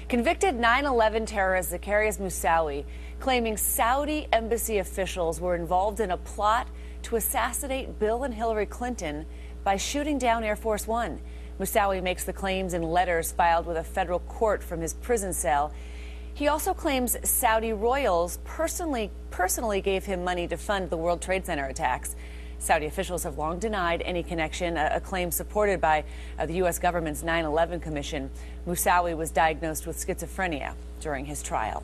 Convicted 9/11 terrorist Zacarias Moussaoui claiming Saudi embassy officials were involved in a plot to assassinate Bill and Hillary Clinton by shooting down Air Force One. Moussaoui makes the claims in letters filed with a federal court from his prison cell. He also claims Saudi royals personally gave him money to fund the World Trade Center attacks. Saudi officials have long denied any connection, a claim supported by the U.S. government's 9/11 Commission. Moussaoui was diagnosed with schizophrenia during his trial.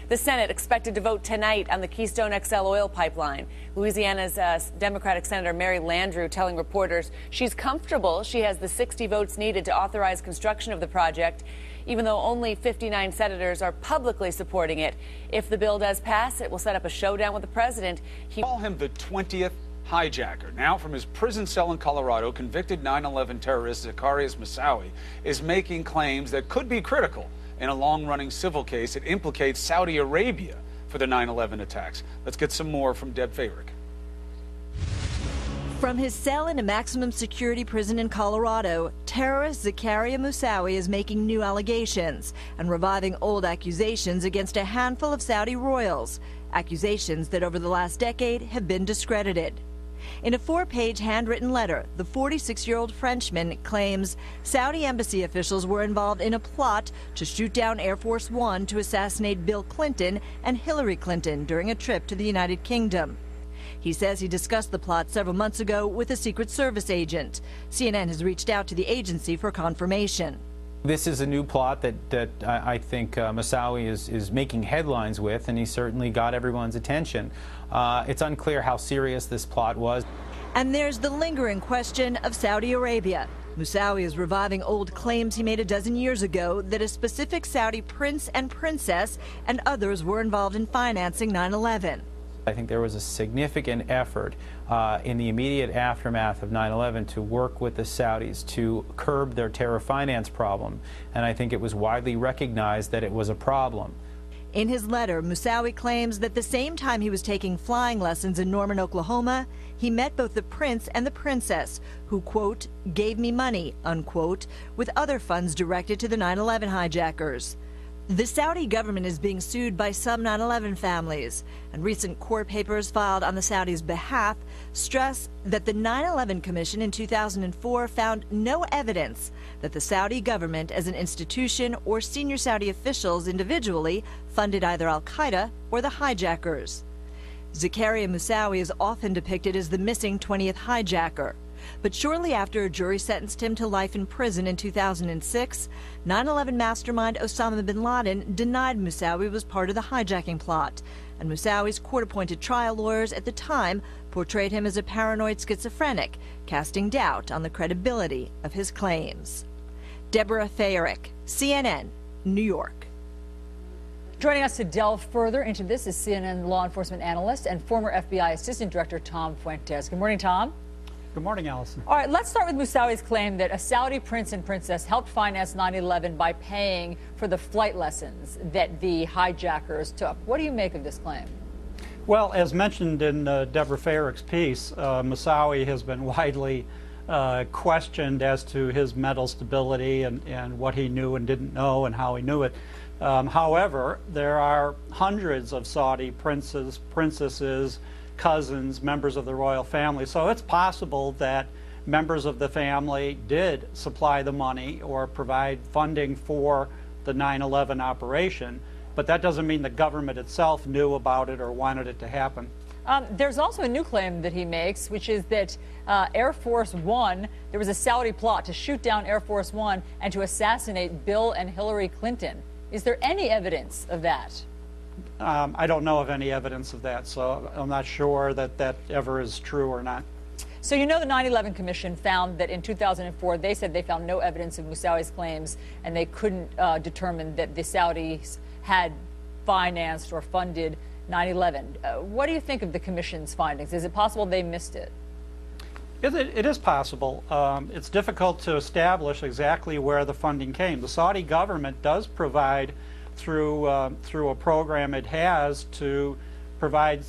The Senate expected to vote tonight on the Keystone XL oil pipeline. Louisiana's Democratic Senator Mary Landrieu telling reporters she's comfortable she has the 60 votes needed to authorize construction of the project, even though only 59 senators are publicly supporting it. If the bill does pass, it will set up a showdown with the president. Call him the 20th hijacker. Now, from his prison cell in Colorado, convicted 9/11 terrorist Zacarias Moussaoui is making claims that could be critical in a long-running civil case that implicates Saudi Arabia for the 9/11 attacks. Let's get some more from Deb Favorick. From his cell in a maximum security prison in Colorado, terrorist Zacarias Moussaoui is making new allegations and reviving old accusations against a handful of Saudi royals, accusations that over the last decade have been discredited. In a 4-page handwritten letter, the 46-year-old Frenchman claims Saudi embassy officials were involved in a plot to shoot down Air Force One to assassinate Bill Clinton and Hillary Clinton during a trip to the United Kingdom. He says he discussed the plot several months ago with a Secret Service agent. CNN has reached out to the agency for confirmation. This is a new plot that I think Moussaoui is making headlines with, and he certainly got everyone's attention. It's unclear how serious this plot was. And there's the lingering question of Saudi Arabia. Moussaoui is reviving old claims he made a dozen years ago that a specific Saudi prince and princess and others were involved in financing 9/11. I think there was a significant effort in the immediate aftermath of 9/11 to work with the Saudis to curb their terror finance problem, and I think it was widely recognized that it was a problem. In his letter, Moussaoui claims that the same time he was taking flying lessons in Norman, Oklahoma, he met both the prince and the princess, who, quote, gave me money, unquote, with other funds directed to the 9/11 hijackers. The Saudi government is being sued by some 9/11 families, and recent court papers filed on the Saudis' behalf stress that the 9/11 Commission in 2004 found no evidence that the Saudi government as an institution or senior Saudi officials individually funded either al-Qaeda or the hijackers. Zacarias Moussaoui is often depicted as the missing 20th hijacker. But shortly after a jury sentenced him to life in prison in 2006, 9/11 mastermind Osama bin Laden denied Moussaoui was part of the hijacking plot, and Moussaoui's court-appointed trial lawyers at the time portrayed him as a paranoid schizophrenic, casting doubt on the credibility of his claims. Deborah Favorick, CNN, New York. Joining us to delve further into this is CNN law enforcement analyst and former FBI Assistant Director Tom Fuentes. Good morning, Tom. Good morning, Allison. All right, let's start with Moussaoui's claim that a Saudi prince and princess helped finance 9/11 by paying for the flight lessons that the hijackers took. What do you make of this claim? Well, as mentioned in Deborah Favorick's piece, Moussaoui has been widely questioned as to his mental stability and what he knew and didn't know and how he knew it. However, there are hundreds of Saudi princes, princesses, cousins, members of the royal family. So it's possible that members of the family did supply the money or provide funding for the 9/11 operation, but that doesn't mean the government itself knew about it or wanted it to happen. There's also a new claim that he makes, which is that Air Force One, there was a Saudi plot to shoot down Air Force One and to assassinate Bill and Hillary Clinton. Is there any evidence of that? I don't know of any evidence of that, so I'm not sure that that ever is true or not. So you know the 9/11 Commission found that in 2004, they said they found no evidence of Moussaoui's claims, and they couldn't determine that the Saudis had financed or funded 9/11. What do you think of the Commission's findings? Is it possible they missed it? It is possible. It's difficult to establish exactly where the funding came. The Saudi government does provide through a program it has to provide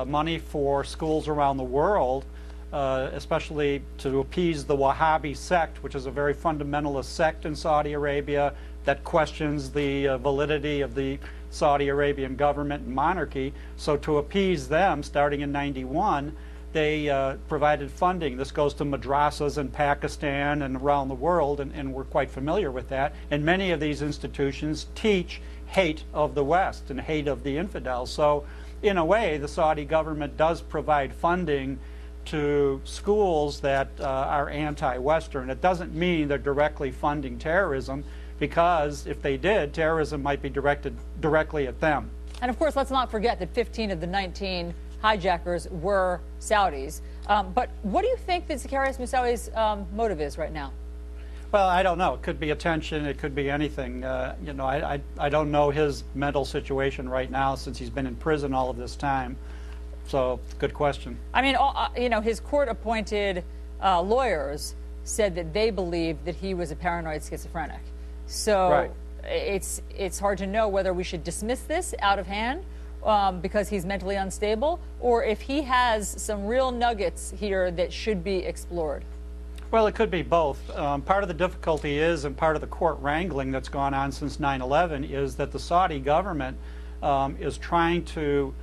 money for schools around the world, especially to appease the Wahhabi sect, which is a very fundamentalist sect in Saudi Arabia, that questions the validity of the Saudi Arabian government and monarchy. So to appease them, starting in '91, they provided funding. This goes to madrasas in Pakistan and around the world, and we're quite familiar with that. And many of these institutions teach hate of the West and hate of the infidels. So in a way, the Saudi government does provide funding to schools that are anti-Western. It doesn't mean they're directly funding terrorism, because if they did, terrorism might be directed directly at them. And of course, let's not forget that 15 of the 19 hijackers were Saudis. But what do you think that Zacarias Moussaoui's motive is right now? Well, I don't know. It could be attention. It could be anything. You know, I don't know his mental situation right now since he's been in prison all of this time. So, good question. I mean, you know, his court-appointed lawyers said that they believed that he was a paranoid schizophrenic. So right. It's hard to know whether we should dismiss this out of hand because he's mentally unstable, or if he has some real nuggets here that should be explored. Well, it could be both. Part of the difficulty is, and part of the court wrangling that's gone on since 9/11, is that the Saudi government is trying to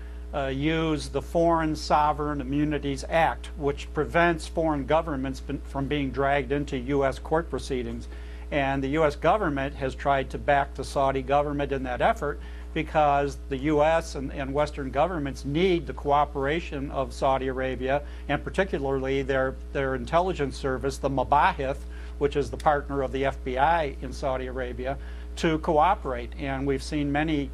use the Foreign Sovereign Immunities Act, which prevents foreign governments from being dragged into U.S. court proceedings. And the U.S. government has tried to back the Saudi government in that effort, because the U.S. and Western governments need the cooperation of Saudi Arabia, and particularly their intelligence service, the Mabahith, which is the partner of the FBI in Saudi Arabia, to cooperate. And we've seen many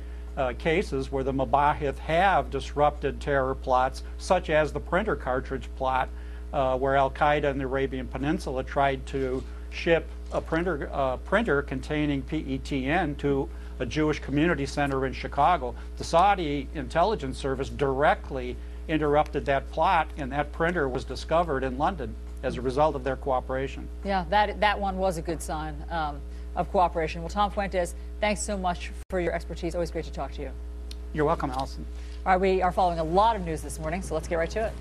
cases where the Mabahith have disrupted terror plots, such as the printer cartridge plot, where Al-Qaeda in the Arabian Peninsula tried to ship a printer containing PETN to a Jewish community center in Chicago. The Saudi intelligence service directly interrupted that plot, and that printer was discovered in London as a result of their cooperation. Yeah, that one was a good sign of cooperation. Well, Tom Fuentes, thanks so much for your expertise. Always great to talk to you. You're welcome, Allison. All right, we are following a lot of news this morning, so let's get right to it.